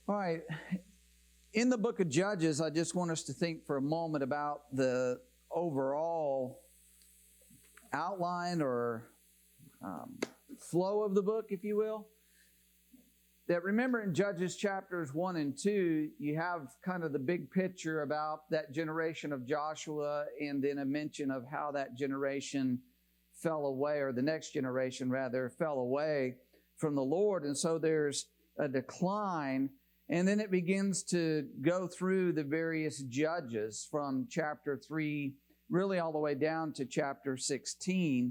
All right. In the book of Judges, I just want us to think for a moment about the overall outline or flow of the book, if you will. That remember in Judges chapters 1 and 2, you have kind of the big picture about that generation of Joshua and then a mention of how that generation fell away, or the next generation rather, fell away from the Lord. And so there's a decline. And then it begins to go through the various judges from chapter 3 really all the way down to chapter 16.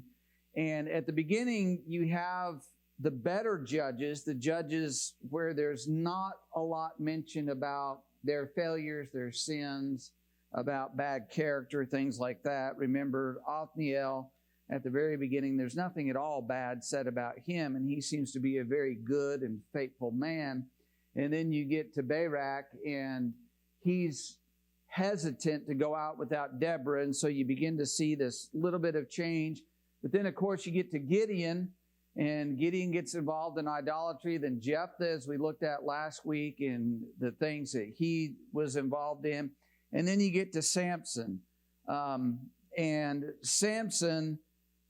And at the beginning, you have the better judges, the judges where there's not a lot mentioned about their failures, their sins, about bad character, things like that. Remember Othniel at the very beginning, there's nothing at all bad said about him, and he seems to be a very good and faithful man. And then you get to Barak, and he's hesitant to go out without Deborah, and so you begin to see this little bit of change. But then, of course, you get to Gideon, and Gideon gets involved in idolatry. Then Jephthah, as we looked at last week, and the things that he was involved in. And then you get to Samson. And Samson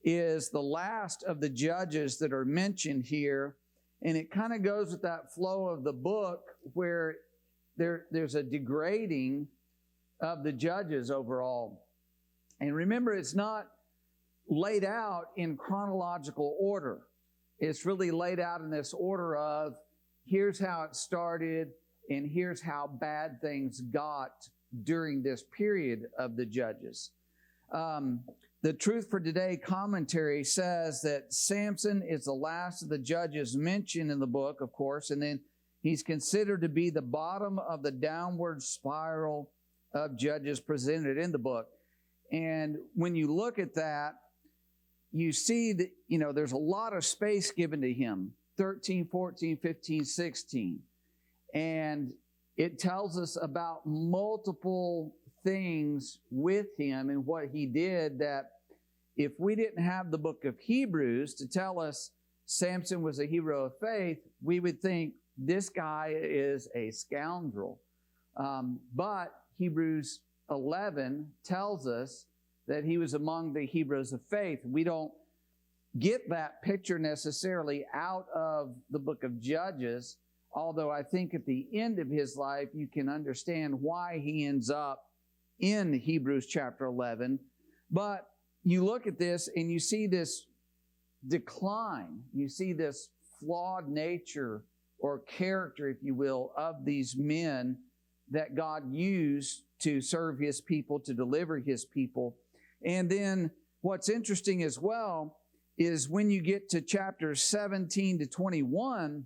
is the last of the judges that are mentioned here. And it kind of goes with that flow of the book where there's a degrading of the judges overall. And remember, it's not laid out in chronological order. It's really laid out in this order of here's how it started and here's how bad things got during this period of the judges. The Truth for Today commentary says that Samson is the last of the judges mentioned in the book, of course, and then he's considered to be the bottom of the downward spiral of judges presented in the book. And when you look at that, you see that, there's a lot of space given to him, 13, 14, 15, 16. And it tells us about multiple things with him and what he did, that if we didn't have the book of Hebrews to tell us Samson was a hero of faith, we would think this guy is a scoundrel. But Hebrews 11 tells us that he was among the heroes of faith. We don't get that picture necessarily out of the book of Judges, although I think at the end of his life you can understand why he ends up in Hebrews chapter 11. But you look at this and you see this decline. You see this flawed nature or character, if you will, of these men that God used to serve His people, to deliver His people. And then what's interesting as well is when you get to chapters 17 to 21,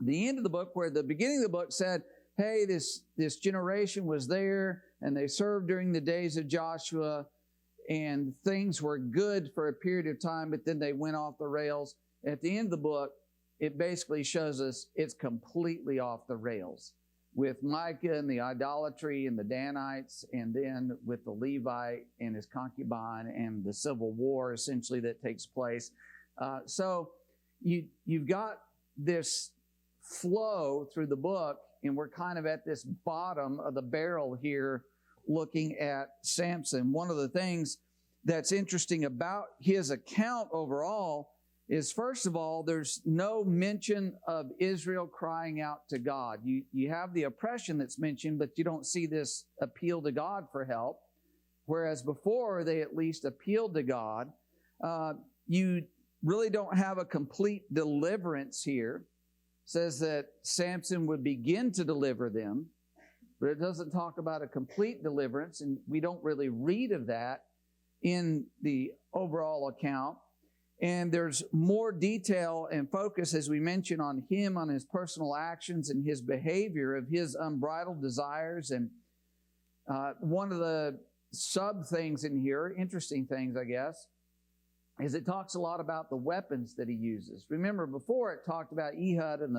the end of the book, where the beginning of the book said, hey, this generation was there and they served during the days of Joshua and things were good for a period of time, but then they went off the rails. At the end of the book, it basically shows us it's completely off the rails with Micah and the idolatry and the Danites, and then with the Levite and his concubine and the civil war essentially that takes place. So you've got this flow through the book, and we're kind of at this bottom of the barrel here looking at Samson. One of the things that's interesting about his account overall is, first of all, there's no mention of Israel crying out to God. You have the oppression that's mentioned, but you don't see this appeal to God for help, whereas before they at least appealed to God. You really don't have a complete deliverance here. It says that Samson would begin to deliver them, but it doesn't talk about a complete deliverance, and we don't really read of that in the overall account. And there's more detail and focus, as we mentioned, on him, on his personal actions and his behavior of his unbridled desires. And one of the sub things in here, interesting things, I guess, is it talks a lot about the weapons that he uses. Remember, before it talked about Ehud and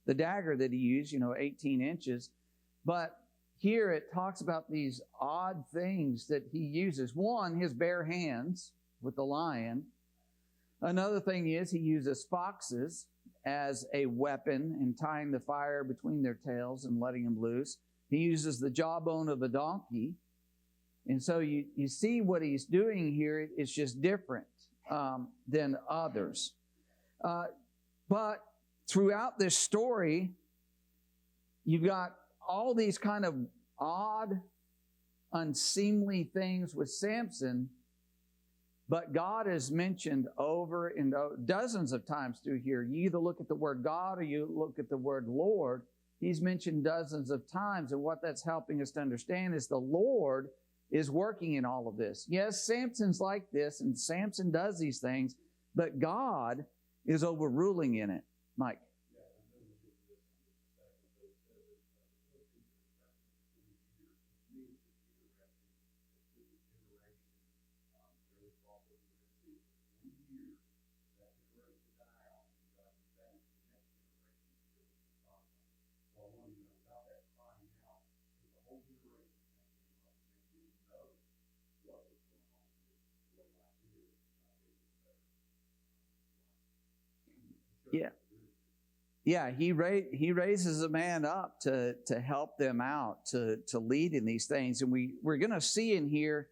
the dagger that he used, 18 inches. But here it talks about these odd things that he uses. One, his bare hands with the lion. Another thing is he uses foxes as a weapon and tying the fire between their tails and letting them loose. He uses the jawbone of a donkey. And so you see what he's doing here. It's just different than others. But throughout this story, you've got all these kind of odd, unseemly things with Samson, but God is mentioned over and over, dozens of times through here. You either look at the word God or you look at the word Lord. He's mentioned dozens of times, and what that's helping us to understand is the Lord is working in all of this. Yes, Samson's like this, and Samson does these things, but God is overruling in it. Mike. Yeah. Yeah, he raises a man up to help them out, to lead in these things. And we're going to see in here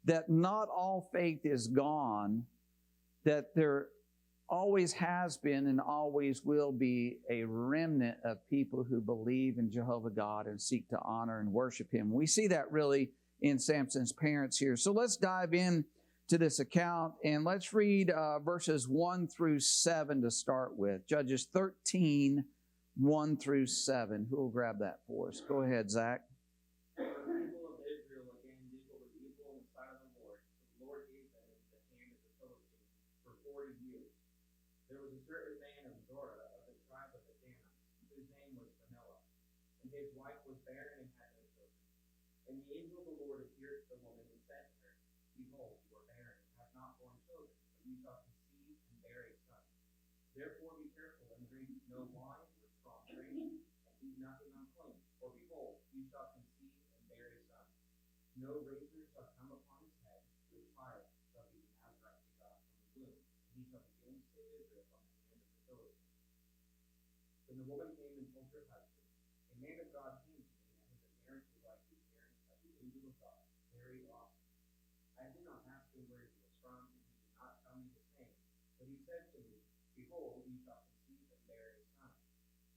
that not all faith is gone, that there always has been and always will be a remnant of people who believe in Jehovah God and seek to honor and worship Him. We see that really in Samson's parents here. So let's dive in to this account, and let's read verses 1 through 7 to start with. Judges 13, 1 through 7. Who will grab that for us? Go ahead, Zach. The people of Israel again did what was evil in the sight of the Lord. The Lord gave them into the hand of the Philistines for 40 years. There was a certain man of Zorah of the tribe of the Danites, whose name was Manoah, and his wife was barren and had no children. And the angel of the Lord appeared to the woman and said to her, Behold, you are barren and have not borne children, but you shall conceive and bear a son. Therefore be careful and drink no wine or strong drink, and eat nothing unclean. For behold, you shall conceive and bear a son. No razor shall come upon his head, the child shall be the Nazarite to God from the womb, and he shall begin to save Israel from the hand of the Philistines. Then the woman came and told her husband, A man of God came to me, and his appearance was like the appearance of the angel of God, very awesome. I did not ask him where he was from, and he did not tell me his name. But he said to me, Behold, you shall conceive and bear a son.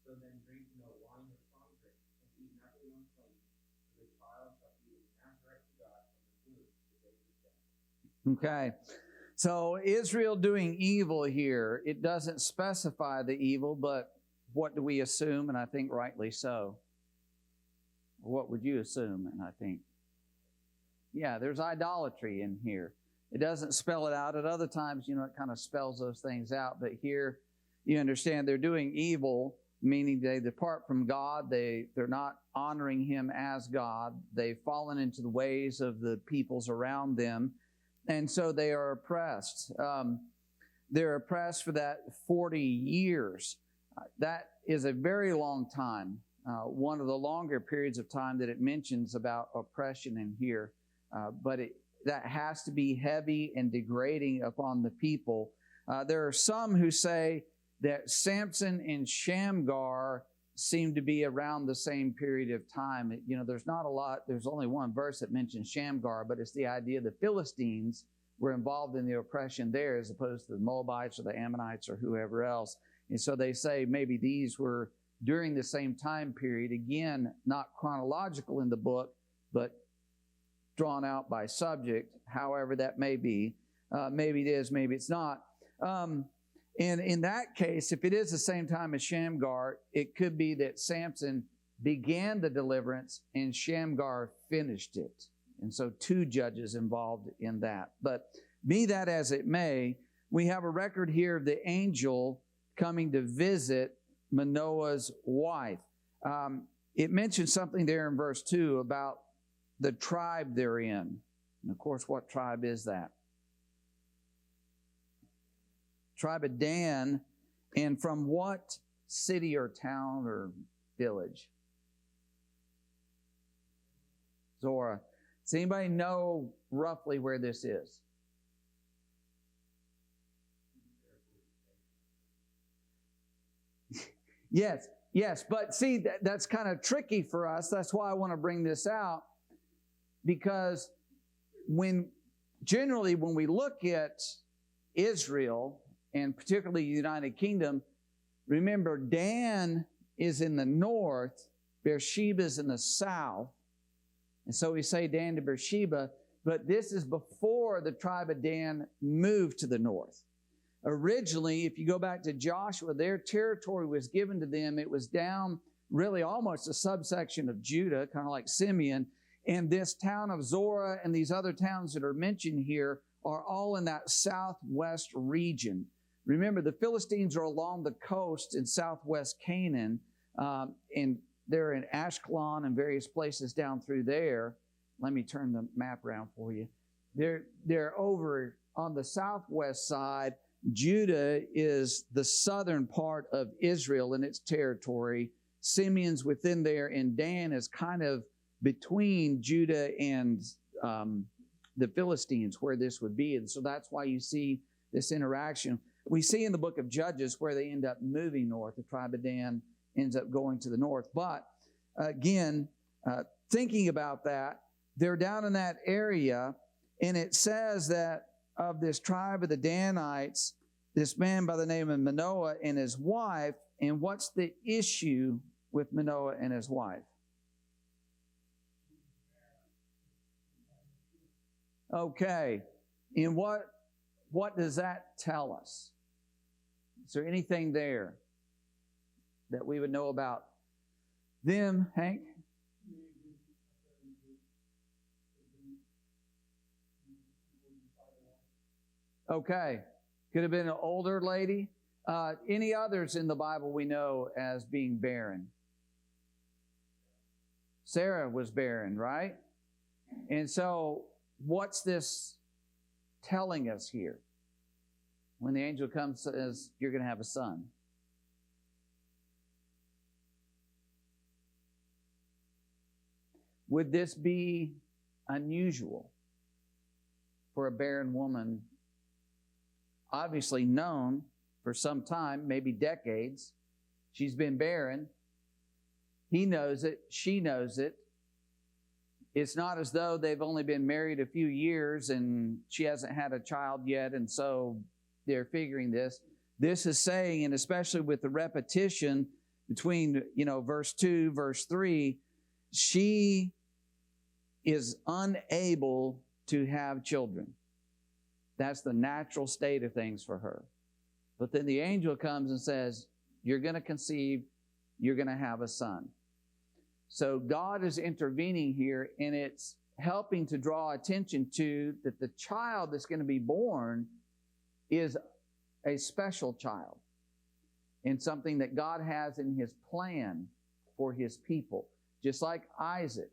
So then drink no wine or strong drink, and eat nothing unclean, for the child shall be the Nazarite to God from the womb to the day of his death. Okay. So Israel doing evil here, it doesn't specify the evil, but what do we assume? And I think rightly so. What would you assume? And I think, yeah, there's idolatry in here. It doesn't spell it out. At other times, it kind of spells those things out. But here, you understand they're doing evil, meaning they depart from God. They're not honoring Him as God. They've fallen into the ways of the peoples around them. And so they are oppressed. They're oppressed for that 40 years. That is a very long time. One of the longer periods of time that it mentions about oppression in here. But that has to be heavy and degrading upon the people. There are some who say that Samson and Shamgar seem to be around the same period of time. There's not a lot. There's only one verse that mentions Shamgar, but it's the idea the Philistines were involved in the oppression there as opposed to the Moabites or the Ammonites or whoever else. And so they say maybe these were during the same time period. Again, not chronological in the book, but drawn out by subject, however that may be. Maybe it is, maybe it's not. And in that case, if it is the same time as Shamgar, it could be that Samson began the deliverance and Shamgar finished it. And so two judges involved in that. But be that as it may, we have a record here of the angel coming to visit Manoah's wife. It mentions something there in verse 2 about the tribe they're in. And of course, what tribe is that? Tribe of Dan. And from what city or town or village? Zorah. Does anybody know roughly where this is? Yes, yes. But see, that's kind of tricky for us. That's why I want to bring this out. Because generally when we look at Israel, and particularly the United Kingdom, remember Dan is in the north, Beersheba is in the south. And so we say Dan to Beersheba, but this is before the tribe of Dan moved to the north. Originally, if you go back to Joshua, their territory was given to them. It was down really almost a subsection of Judah, kind of like Simeon. And this town of Zorah and these other towns that are mentioned here are all in that southwest region. Remember, the Philistines are along the coast in southwest Canaan, and they're in Ashkelon and various places down through there. Let me turn the map around for you. They're over on the southwest side. Judah is the southern part of Israel and its territory. Simeon's within there, and Dan is kind of between Judah and the Philistines, where this would be. And so that's why you see this interaction. We see in the book of Judges where they end up moving north. The tribe of Dan ends up going to the north. But again, thinking about that, they're down in that area, and it says that of this tribe of the Danites, this man by the name of Manoah and his wife. And what's the issue with Manoah and his wife? Okay. And what does that tell us? Is there anything there that we would know about them, Hank? Okay. Could have been an older lady. Any others in the Bible we know as being barren? Sarah was barren, right? And so what's this telling us here? When the angel comes and says, you're going to have a son. Would this be unusual for a barren woman? Obviously known for some time, maybe decades. She's been barren. He knows it. She knows it. It's not as though they've only been married a few years and she hasn't had a child yet, and so they're figuring this. This is saying, and especially with the repetition between, verse 2, verse 3, she is unable to have children. That's the natural state of things for her. But then the angel comes and says, you're going to conceive, you're going to have a son. So God is intervening here, and it's helping to draw attention to that the child that's going to be born is a special child and something that God has in His plan for His people. Just like Isaac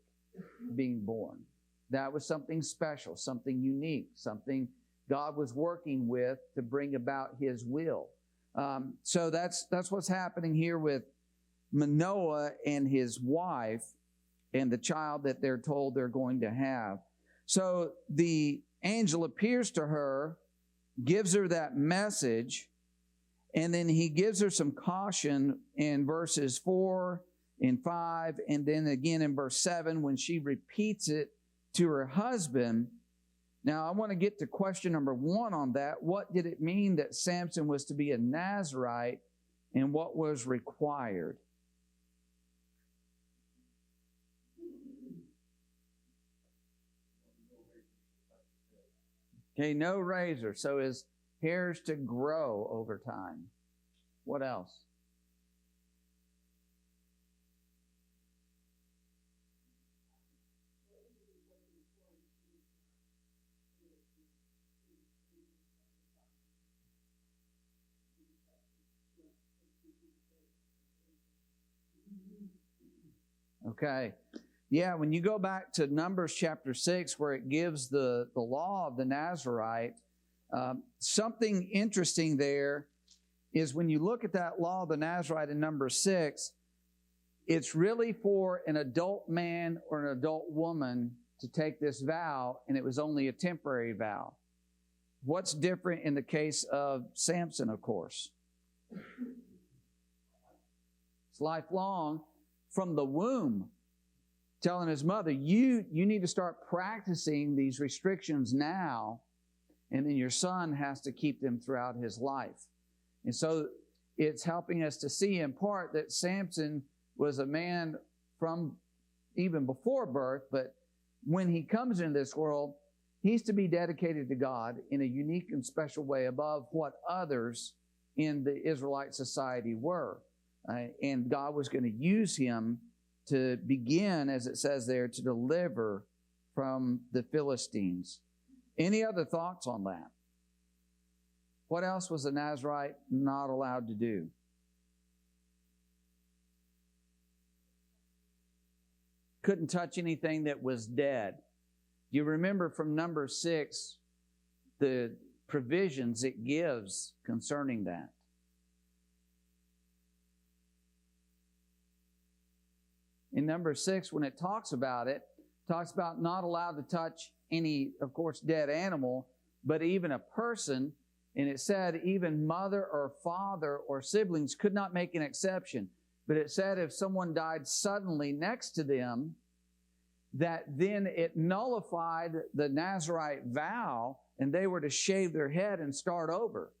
being born. That was something special, something unique, something God was working with to bring about His will. So that's what's happening here with Manoah and his wife and the child that they're told they're going to have. So the angel appears to her, gives her that message, and then he gives her some caution in verses 4 and 5, and then again in verse 7 when she repeats it to her husband. Now, I want to get to question number 1 on that. What did it mean that Samson was to be a Nazirite, and what was required? Okay, no razor. So his hair's to grow over time. What else? Okay. Yeah, when you go back to Numbers chapter 6, where it gives the law of the Nazirite, something interesting there is when you look at that law of the Nazirite in Numbers 6, it's really for an adult man or an adult woman to take this vow, and it was only a temporary vow. What's different in the case of Samson, of course? lifelong, from the womb, telling his mother, you need to start practicing these restrictions now, and then your son has to keep them throughout his life. And so it's helping us to see in part that Samson was a man from even before birth, but when he comes into this world, he's to be dedicated to God in a unique and special way above what others in the Israelite society were. And God was going to use him to begin, as it says there, to deliver from the Philistines. Any other thoughts on that? What else was the Nazirite not allowed to do? Couldn't touch anything that was dead. You remember from number 6, the provisions it gives concerning that. In number 6, when it talks about not allowed to touch any, of course, dead animal, but even a person. And it said even mother or father or siblings could not make an exception. But it said if someone died suddenly next to them, that then it nullified the Nazirite vow and they were to shave their head and start over.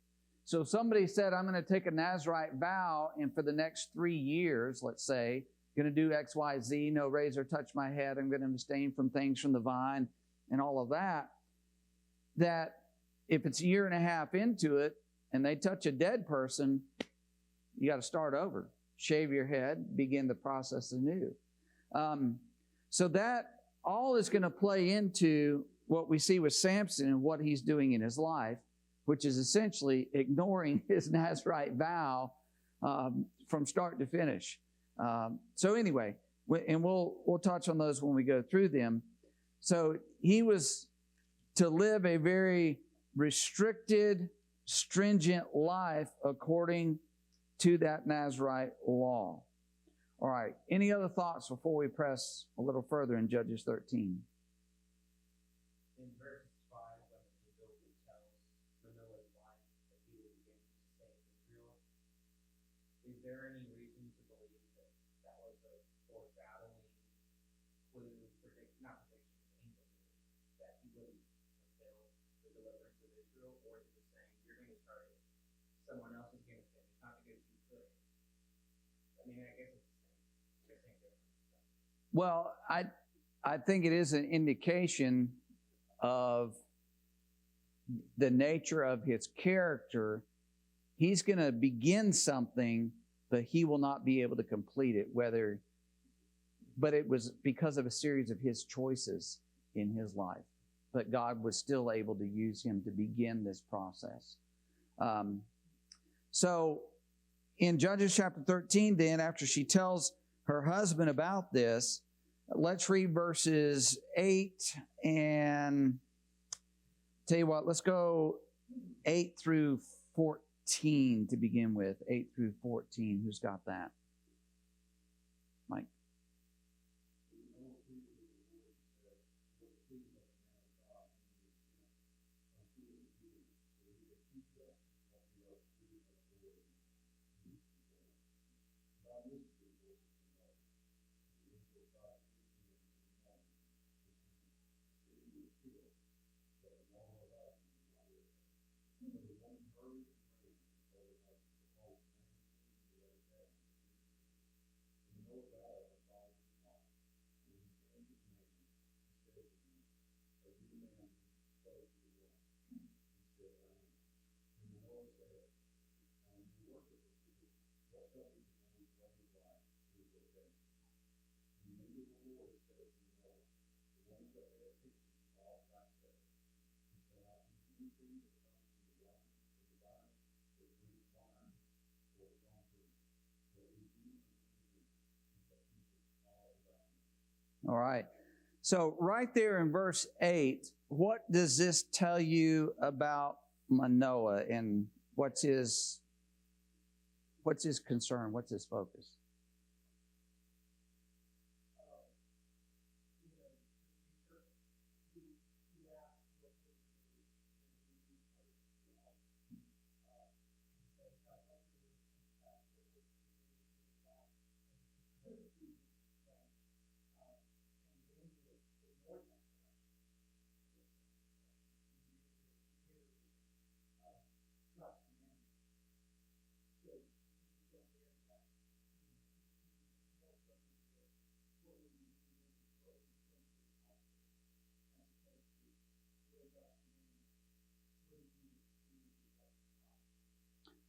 So if somebody said, I'm going to take a Nazirite vow and for the next 3 years, let's say, going to do X, Y, Z, no razor touch my head, I'm going to abstain from things from the vine and all of that, that if it's a year and a half into it and they touch a dead person, you got to start over. Shave your head, begin the process anew. So that all is going to play into what we see with Samson and what he's doing in his life, which is essentially ignoring his Nazirite vow from start to finish. So anyway, and we'll touch on those when we go through them. So he was to live a very restricted, stringent life according to that Nazirite law. All right, any other thoughts before we press a little further in Judges 13? In verse 5, when the king tells Manoah's wife that he will begin to save Israel, is there any reason to believe that that was a foreshadowing clue, not prediction, angel, that he wouldn't fulfill the deliverance of Israel? Or is it just saying, you're going to start it, someone else is going to finish, not because you could? I mean, I guess it's the same difference. Well, I think it is an indication of the nature of his character. He's going to begin something, but he will not be able to complete it, but it was because of a series of his choices in his life. But God was still able to use him to begin this process. So in Judges chapter 13, then, after she tells her husband about this, let's read verses 8 and tell you what, let's go 8 through 14 to begin with. 8 through 14. Who's got that? Mike. All right. So right there in verse 8, what does this tell you about Manoah and what's his concern? What's his focus?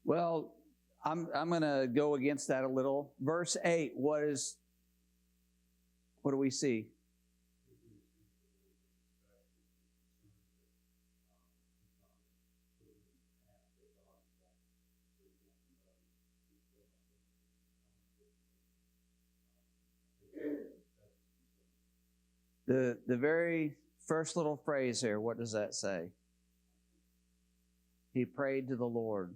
Well, I'm going to go against that a little. Verse 8, what do we see? The very first little phrase here, what does that say? He prayed to the Lord.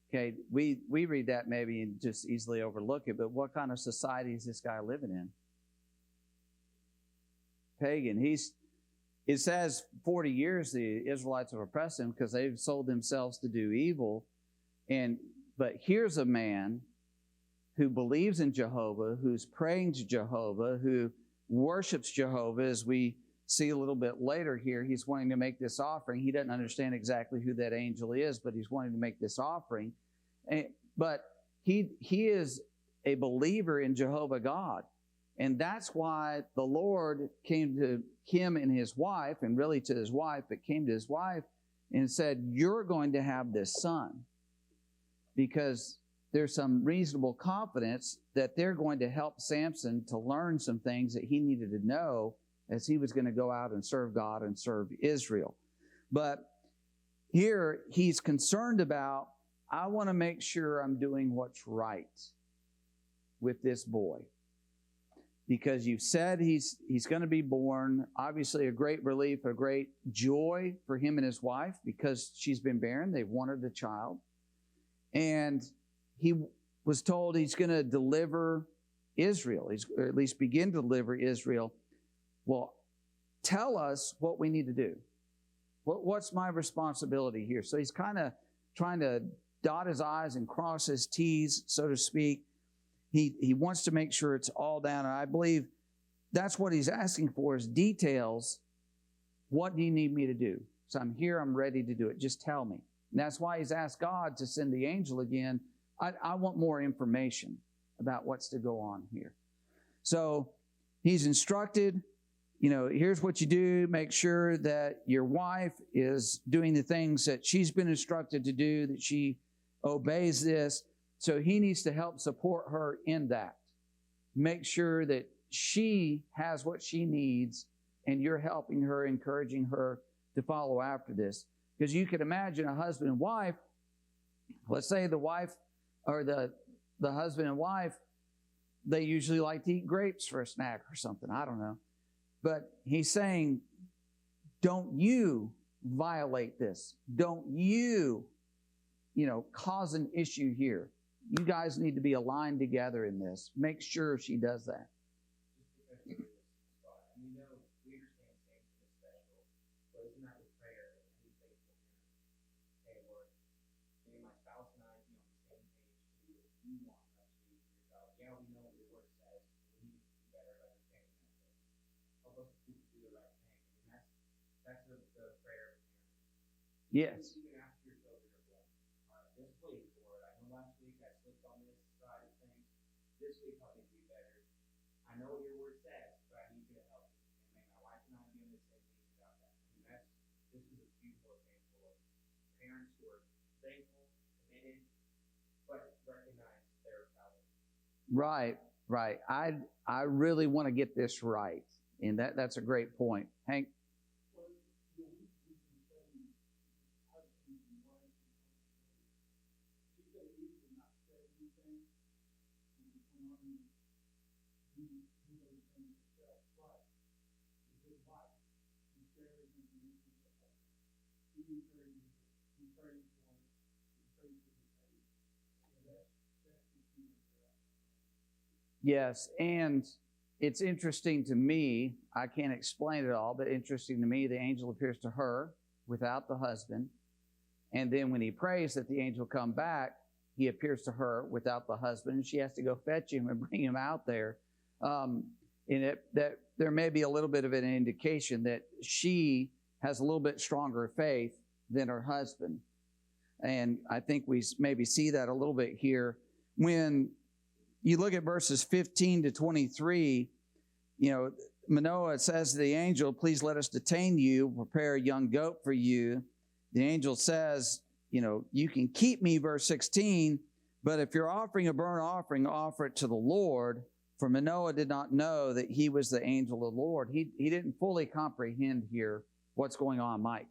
Okay, we read that maybe and just easily overlook it, but what kind of society is this guy living in? Pagan. It says 40 years the Israelites have oppressed him because they've sold themselves to do evil. But here's a man who believes in Jehovah, who's praying to Jehovah, who worships Jehovah. As we see a little bit later here, he's wanting to make this offering. He doesn't understand exactly who that angel is, but he's wanting to make this offering. But he is a believer in Jehovah God. And that's why the Lord came to him and his wife, and really to his wife, but came to his wife and said, you're going to have this son. Because there's some reasonable confidence that they're going to help Samson to learn some things that he needed to know as he was going to go out and serve God and serve Israel. But here he's concerned about, I want to make sure I'm doing what's right with this boy. Because you've said he's going to be born. Obviously a great relief, a great joy for him and his wife because she's been barren. They've wanted a child. And he was told he's going to deliver Israel, or at least begin to deliver Israel. Well, tell us what we need to do. What's my responsibility here? So he's kind of trying to dot his I's and cross his T's, so to speak. He wants to make sure it's all down. And I believe that's what he's asking for is details. What do you need me to do? So I'm here, I'm ready to do it. Just tell me. And that's why he's asked God to send the angel again. I want more information about what's to go on here. So he's instructed, here's what you do. Make sure that your wife is doing the things that she's been instructed to do, that she obeys this. So he needs to help support her in that. Make sure that she has what she needs and you're helping her, encouraging her to follow after this. Because you can imagine a husband and wife, let's say the wife or the husband and wife, they usually like to eat grapes for a snack or something. I don't know. But he's saying, don't you violate this. Don't you, cause an issue here. You guys need to be aligned together in this. Make sure she does that. We understand Samson is special, but isn't that the prayer that any faithful parent? Hey, Lord, me and my spouse and I be on the same page to do what you want us to do for your child. Yeah, we know what your word says. We need to be better at understanding that. Help us to do the right thing. And that's the prayer of a parent. Yes. You can ask your children or bless. This week, Lord, I know last week I slipped on this side of things. This week help me do better. I know what your word says, but I need you to help me. And may my wife and I be on the same page about that. This is a beautiful example of parents who are thankful, committed, but recognize their power. Right. I really want to get this right. And that's a great point. Hank? Yes, and it's interesting to me, I can't explain it all, but interesting to me, the angel appears to her without the husband. And then when he prays that the angel come back, he appears to her without the husband, and she has to go fetch him and bring him out there. That there may be a little bit of an indication that she has a little bit stronger faith than her husband. And I think we maybe see that a little bit here. When you look at verses 15 to 23, Manoah says to the angel, please let us detain you, prepare a young goat for you. The angel says, you can keep me, verse 16, but if you're offering a burnt offering, offer it to the Lord. For Manoah did not know that he was the angel of the Lord. He didn't fully comprehend here what's going on, Mike.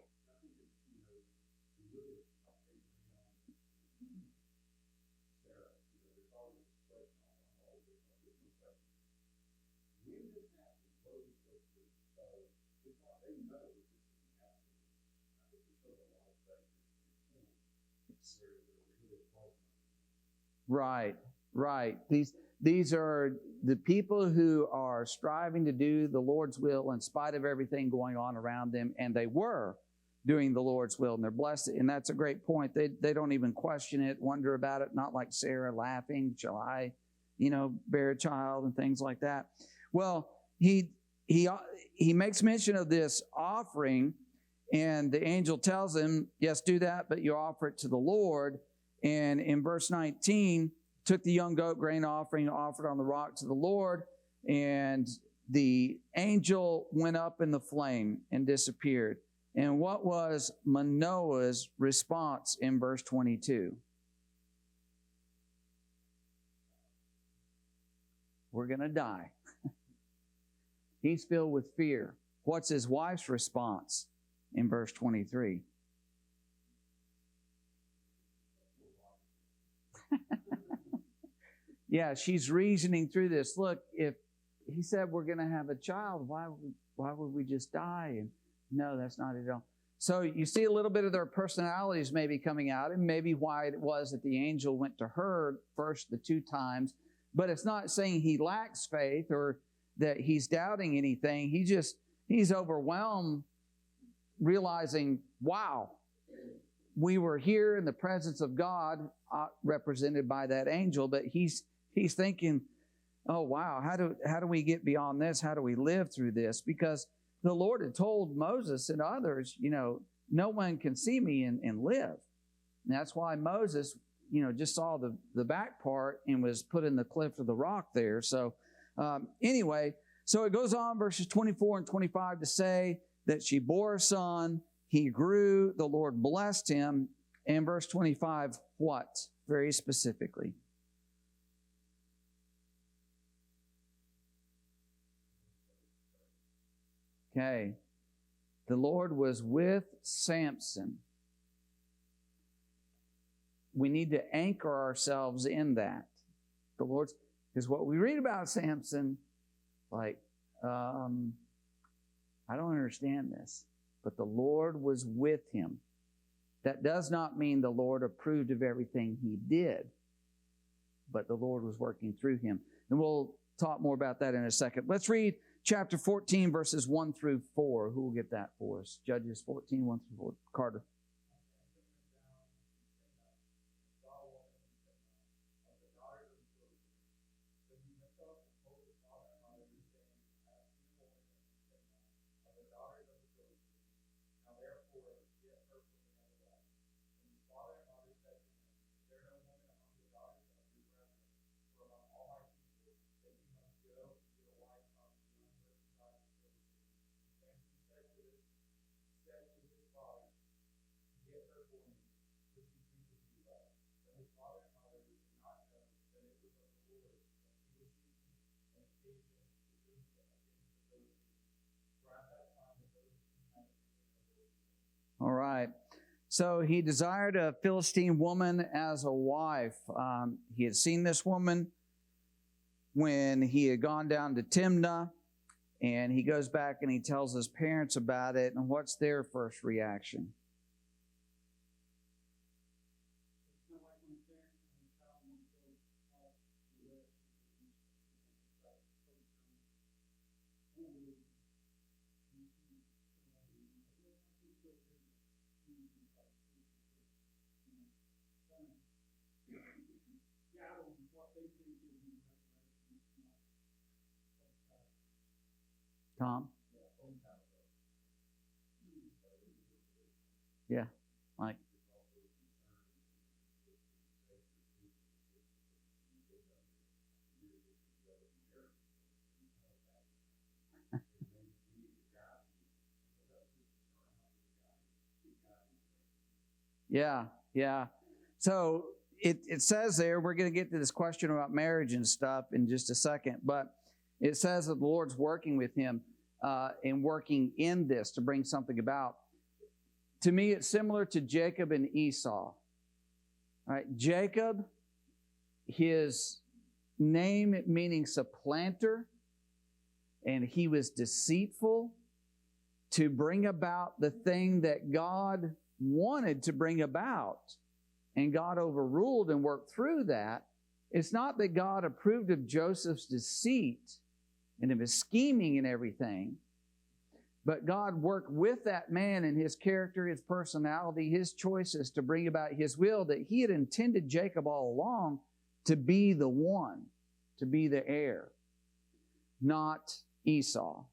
Right. These are the people who are striving to do the Lord's will in spite of everything going on around them, and they were doing the Lord's will, and they're blessed. And that's a great point. They don't even question it, wonder about it, not like Sarah laughing, shall I, bear a child and things like that. Well, he makes mention of this offering, and the angel tells him, yes, do that, but you offer it to the Lord. And in verse 19, took the young goat grain offering, offered on the rock to the Lord, and the angel went up in the flame and disappeared. And what was Manoah's response in verse 22? We're going to die. He's filled with fear. What's his wife's response in verse 23? Yeah, she's reasoning through this. Look, if he said we're going to have a child, why would we just die? And no, that's not it at all. So you see a little bit of their personalities maybe coming out, and maybe why it was that the angel went to her first the 2 times. But it's not saying he lacks faith or that he's doubting anything. He's overwhelmed, realizing, wow, we were here in the presence of God, represented by that angel, but he's thinking, oh, wow, how do we get beyond this? How do we live through this? Because the Lord had told Moses and others, no one can see me and live. And that's why Moses, just saw the back part and was put in the cliff of the rock there. So anyway, so it goes on, verses 24 and 25, to say that she bore a son, he grew, the Lord blessed him. And verse 25, what? Very specifically. Okay. The Lord was with Samson. We need to anchor ourselves in that. The Lord's, because what we read about Samson, I don't understand this, but the Lord was with him. That does not mean the Lord approved of everything he did, but the Lord was working through him. And we'll talk more about that in a second. Let's read chapter 14, verses 1 through 4. Who will get that for us? Judges 14, 1 through 4. Carter. All right. So he desired a Philistine woman as a wife. He had seen this woman when he had gone down to Timnah, and he goes back and he tells his parents about it. And what's their first reaction? Tom? Yeah, Mike. Yeah, Yeah. So it says there, we're going to get to this question about marriage and stuff in just a second, but it says that the Lord's working with him and working in this to bring something about. To me, it's similar to Jacob and Esau. All right, Jacob, his name meaning supplanter, and he was deceitful to bring about the thing that God wanted to bring about. And God overruled and worked through that. It's not that God approved of Joseph's deceit and of his scheming and everything, but God worked with that man and his character, his personality, his choices to bring about his will, that he had intended Jacob all along to be the one, to be the heir, not Esau.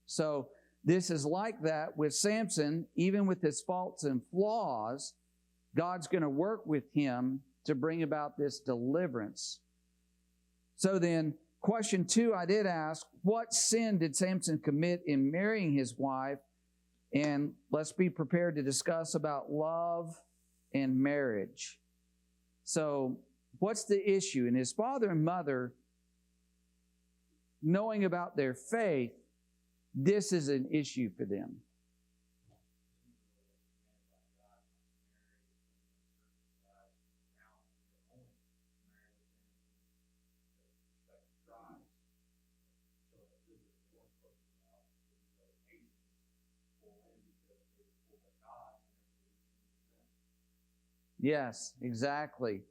So this is like that with Samson. Even with his faults and flaws, God's going to work with him to bring about this deliverance. So then, question 2, I did ask, what sin did Samson commit in marrying his wife? And let's be prepared to discuss about love and marriage. So, what's the issue? And his father and mother, knowing about their faith, this is an issue for them. Yes, exactly.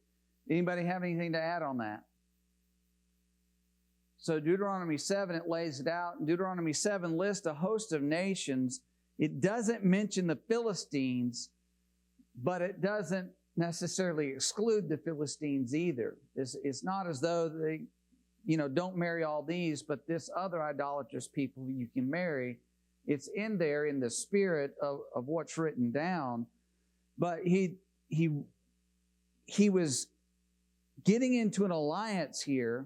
Anybody have anything to add on that? So Deuteronomy 7, it lays it out. And Deuteronomy 7 lists a host of nations. It doesn't mention the Philistines, but it doesn't necessarily exclude the Philistines either. It's not as though they, don't marry all these, but this other idolatrous people you can marry. It's in there in the spirit of what's written down. But he was getting into an alliance here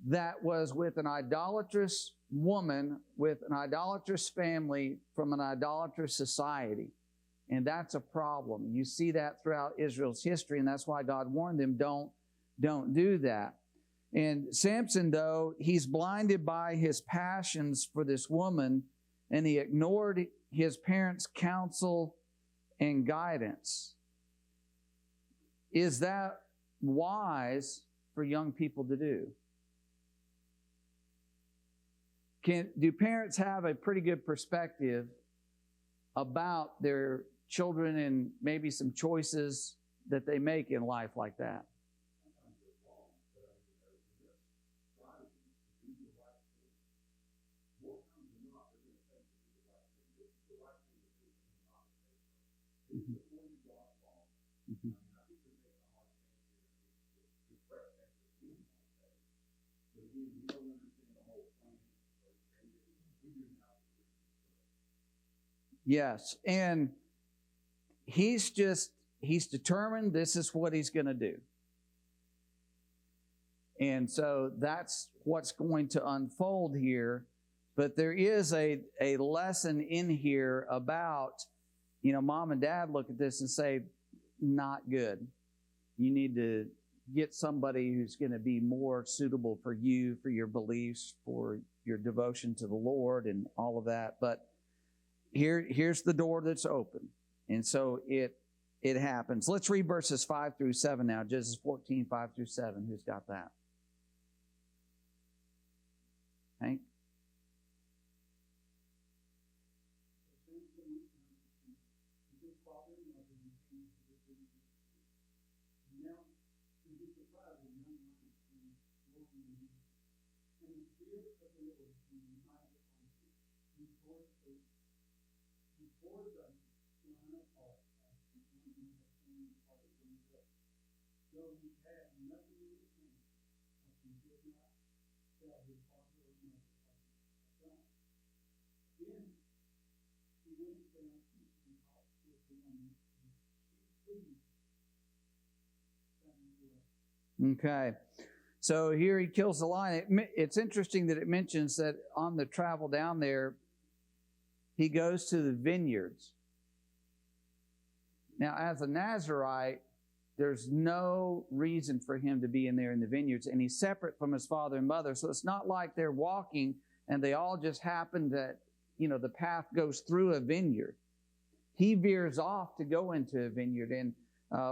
that was with an idolatrous woman, with an idolatrous family from an idolatrous society. And that's a problem. You see that throughout Israel's history, and that's why God warned them, don't do that. And Samson, though, he's blinded by his passions for this woman, and he ignored his parents' counsel and guidance. Is that wise for young people to do? Do parents have a pretty good perspective about their children and maybe some choices that they make in life like that? Mm-hmm. Mm-hmm. Yes, and he's determined this is what he's going to do. And so that's what's going to unfold here. But there is a lesson in here about, mom and dad look at this and say, not good. You need to get somebody who's going to be more suitable for you, for your beliefs, for your devotion to the Lord and all of that. But here's the door that's open. And so it happens. Let's read verses 5 through 7 now. Genesis 14, 5 through 7. Who's got that? Hank? Okay. So here he kills the lion. It's interesting that it mentions that on the travel down there, he goes to the vineyards. Now, as a Nazirite, there's no reason for him to be in there in the vineyards, and he's separate from his father and mother. So it's not like they're walking and they all just happen that, the path goes through a vineyard. He veers off to go into a vineyard. And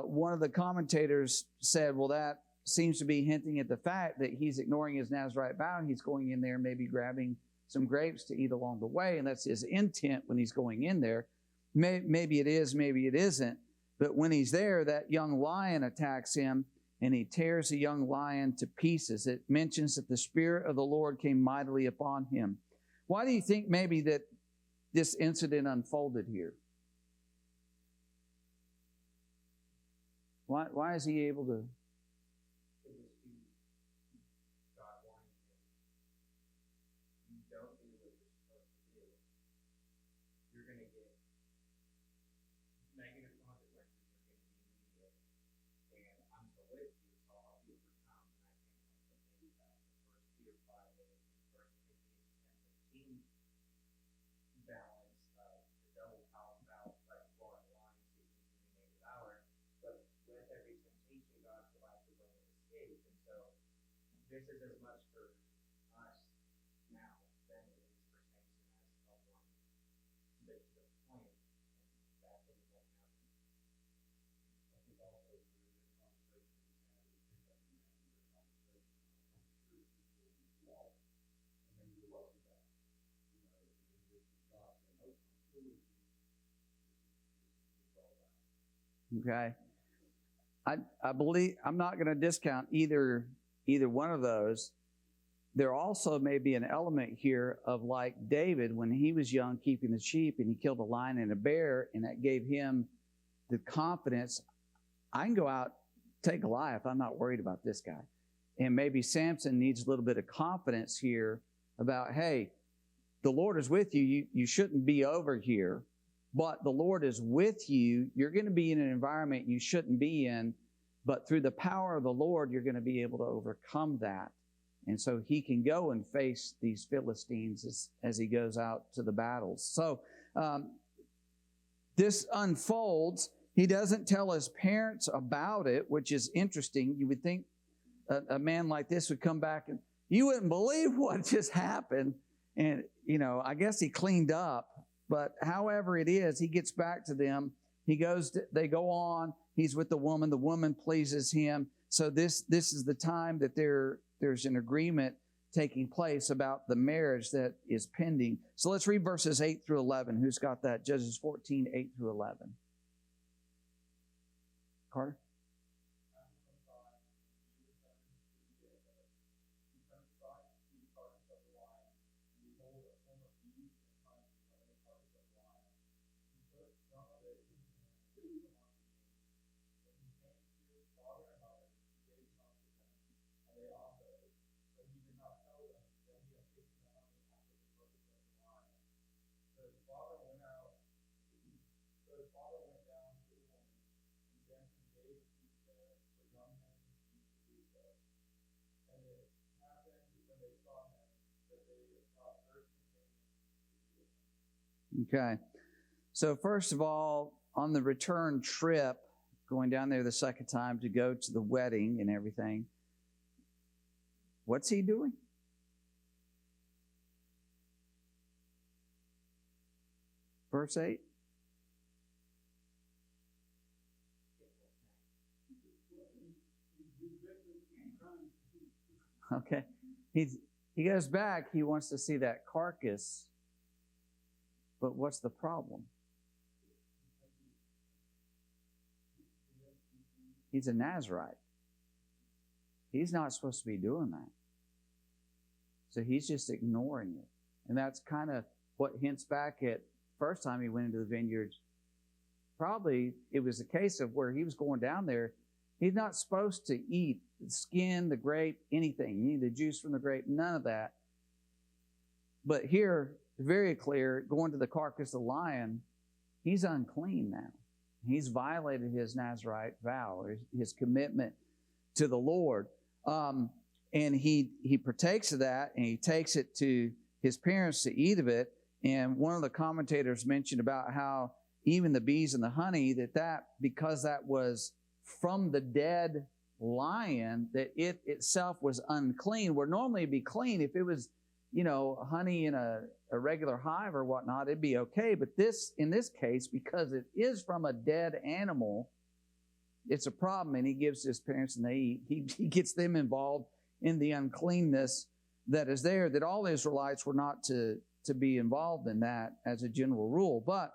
one of the commentators said, well, that seems to be hinting at the fact that he's ignoring his Nazirite vow, and he's going in there maybe grabbing some grapes to eat along the way, and that's his intent when he's going in there. Maybe it is, maybe it isn't. But when he's there, that young lion attacks him, and he tears the young lion to pieces. It mentions that the Spirit of the Lord came mightily upon him. Why do you think maybe that this incident unfolded here? Why is he able to? It was God warning him. You don't do what you're supposed to do. You're going to get negative consequences are going to be immediate. And I'm still with you, so I'll be overcome. And I think that's the thing about the first 4 5 8 verse 15 balance of the double power about like foreign line seeking to be made devour. But with every temptation, God provides a way of escape. And so this is as much for us now than it is for Samson as a warning to the point and bad things won't happen. I think also through this conversation we had, we picked up in the conversation on truth is law. And then you love that. This is God saying, oh, I'm cool with you. This is all about. Okay. I believe I'm not going to discount either one of those. There also may be an element here of like David when he was young keeping the sheep and he killed a lion and a bear, and that gave him the confidence, I can go out, take Goliath, I'm not worried about this guy. And maybe Samson needs a little bit of confidence here about, hey, the Lord is with you. You shouldn't be over here. But the Lord is with you. You're going to be in an environment you shouldn't be in, but through the power of the Lord, you're going to be able to overcome that. And so he can go and face these Philistines as he goes out to the battles. So this unfolds. He doesn't tell his parents about it, which is interesting. You would think a man like this would come back and you wouldn't believe what just happened. And, I guess he cleaned up. But however it is, he gets back to them. They go on. He's with the woman. The woman pleases him. So this is the time that there's an agreement taking place about the marriage that is pending. So let's read verses 8 through 11. Who's got that? Judges 14, 8 through 11. Carter? Okay. So first of all, on the return trip, going down there the second time to go to the wedding and everything, what's he doing? Verse 8. Okay. He goes back. He wants to see that carcass. But what's the problem? He's a Nazirite. He's not supposed to be doing that. So he's just ignoring it. And that's kind of what hints back at first time he went into the vineyards. Probably it was a case of where he was going down there. He's not supposed to eat the skin, the grape, anything. You need the juice from the grape, none of that. But here, very clear, going to the carcass of the lion, he's unclean now. He's violated his Nazirite vow, his commitment to the Lord. And he partakes of that, and he takes it to his parents to eat of it. And one of the commentators mentioned about how even the bees and the honey, that because that was from the dead lion, that it itself was unclean, where normally it'd be clean. If it was, honey in a regular hive or whatnot, it'd be okay. But in this case, because it is from a dead animal, it's a problem, and he gives his parents, and he gets them involved in the uncleanness that is there, that all Israelites were not to be involved in that as a general rule. But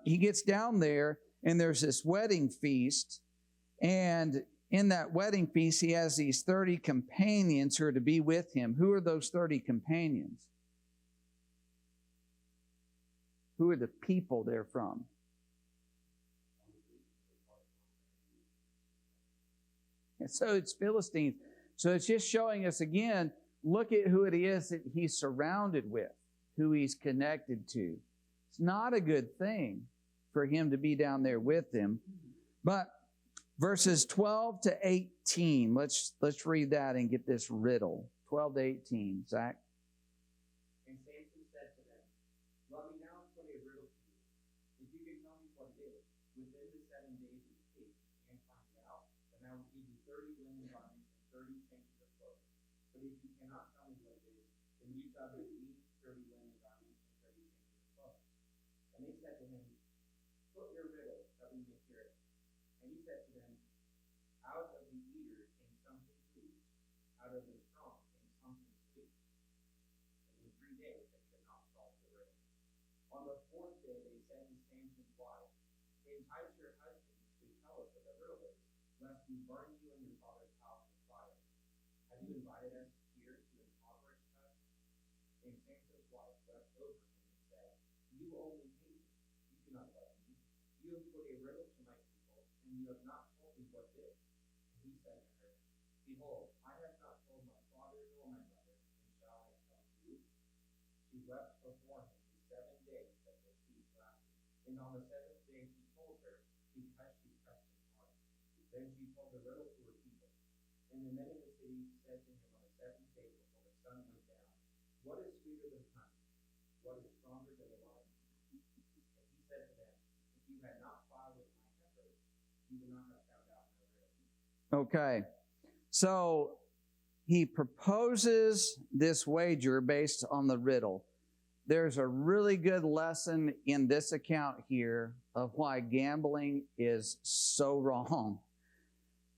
he gets down there, and there's this wedding feast, and in that wedding feast, he has these 30 companions who are to be with him. Who are those 30 companions? Who are the people they're from? And so it's Philistines. So it's just showing us again, look at who it is that he's surrounded with, who he's connected to. It's not a good thing for him to be down there with them. But verses 12 to 18, let's read that and get this riddle. 12 to 18, Zach. And Samson said to them, "Let me now put a riddle to you. If you can tell me what it is, within the 7 days of the feast, and find it out, then I will give you 30 linen garments and 30 changes of clothes. But if you cannot tell me what it is, then you shall give me 30 linen garments and 30 changes of clothes." And they said to him, "Put your riddle, that we may hear it." And he said to them, "Out of the eater came something sweet, out of the strong came something sweet. And in 3 days they could not solve the riddle. On the 4th day they said to Samson's wife, 'Entice your husband to tell us what the riddle is, lest we burn you and your father's house with fire. Have you invited us here to impoverish us?' And Samson's wife wept over him and said, 'You only hate me. You do not love me. You have put a riddle to my people, and you have not told me what it is.' And he said to her, 'Behold, I have not told my father nor my mother, and shall I tell you?' She wept before him the 7 days that the feast lasted. And on the 7th day he told her, because she pressed him hard. Then she told the riddle to her people. And the men of the city said to him on the 7th day before the sun went down, 'What is sweeter than honey? What is stronger than a lion?' And he said to them, 'If you had not filed with my heifers, you would not have found out my riddle.'" Okay. So he proposes this wager based on the riddle. There's a really good lesson in this account here of why gambling is so wrong.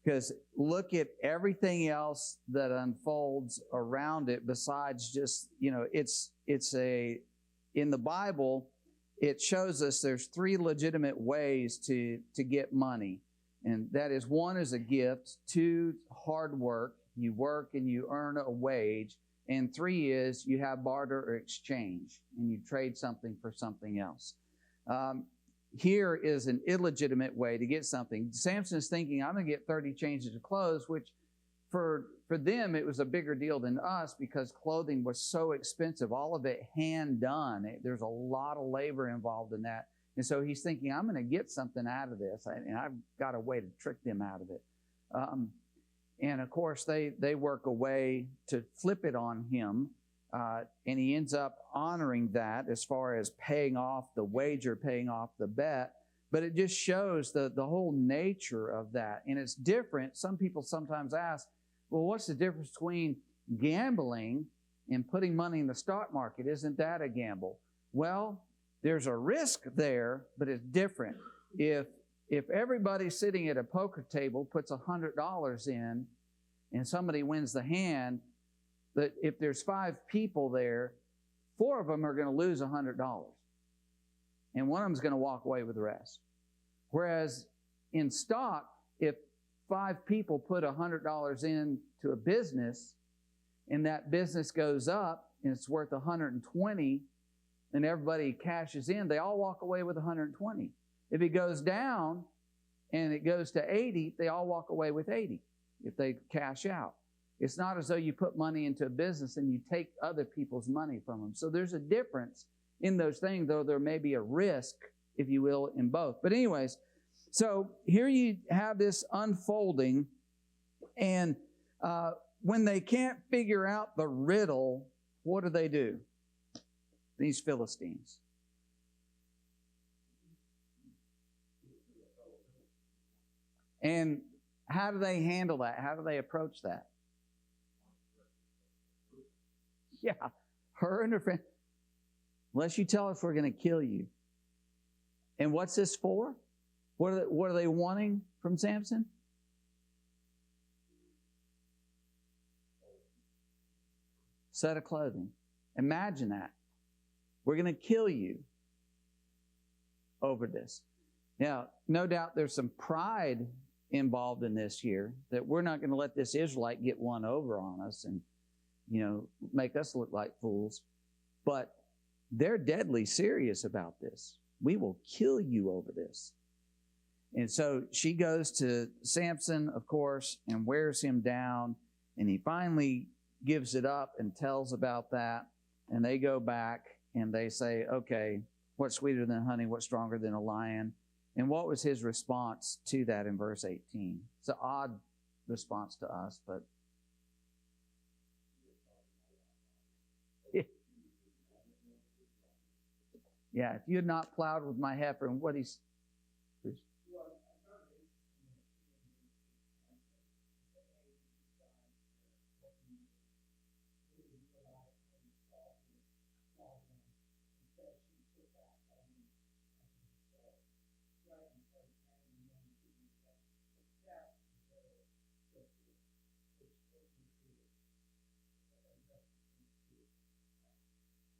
Because look at everything else that unfolds around it besides just, in the Bible, it shows us there's 3 legitimate ways to get money. And that is, 1 is a gift, 2, hard work. You work and you earn a wage. And 3 is you have barter or exchange, and you trade something for something else. Here is an illegitimate way to get something. Samson is thinking, I'm going to get 30 changes of clothes, which for them it was a bigger deal than us because clothing was so expensive, all of it hand done. There's a lot of labor involved in that. And so he's thinking, I'm going to get something out of this, and I've got a way to trick them out of it. And of course, they work a way to flip it on him, and he ends up honoring that as far as paying off the wager, paying off the bet. But it just shows the whole nature of that. And it's different. Some people sometimes ask, well, what's the difference between gambling and putting money in the stock market? Isn't that a gamble? Well, there's a risk there, but it's different. If everybody sitting at a poker table puts $100 in and somebody wins the hand, that if there's 5 people there, 4 of them are going to lose $100. And one of them is going to walk away with the rest. Whereas in stock, if 5 people put $100 into a business and that business goes up and it's worth 120 and everybody cashes in, they all walk away with 120. If it goes down and it goes to 80, they all walk away with 80 if they cash out. It's not as though you put money into a business and you take other people's money from them. So there's a difference in those things, though there may be a risk, if you will, in both. But anyways, so here you have this unfolding, and when they can't figure out the riddle, what do? These Philistines. And how do they handle that? How do they approach that? Yeah, her and her friend. Unless you tell us, we're going to kill you. And what's this for? What are they wanting from Samson? Set of clothing. Imagine that. We're going to kill you over this. Now, no doubt there's some pride involved in this here, that we're not going to let this Israelite get one over on us and, make us look like fools. But they're deadly serious about this. We will kill you over this. And so she goes to Samson, of course, and wears him down. And he finally gives it up and tells about that. And they go back and they say, okay, what's sweeter than honey? What's stronger than a lion? And what was his response to that in verse 18? It's an odd response to us, but yeah, if you had not plowed with my heifer, and what he's...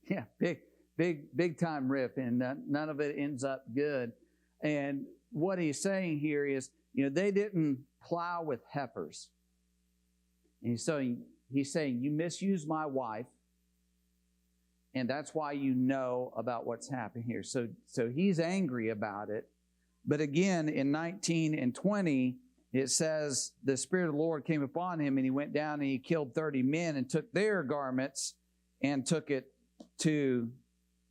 Yeah, big time riff, and none of it ends up good. And what he's saying here is, they didn't plow with heifers. And so he's saying, you misused my wife, and that's why you know about what's happening here. So he's angry about it. But again, in 19 and 20, it says, the Spirit of the Lord came upon him, and he went down and he killed 30 men and took their garments and took it to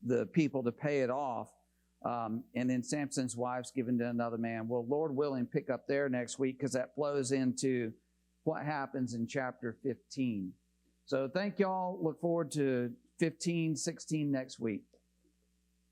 the people to pay it off. And then Samson's wife's given to another man. Well, Lord willing, pick up there next week, because that flows into what happens in chapter 15. So thank y'all. Look forward to 15, 16 next week.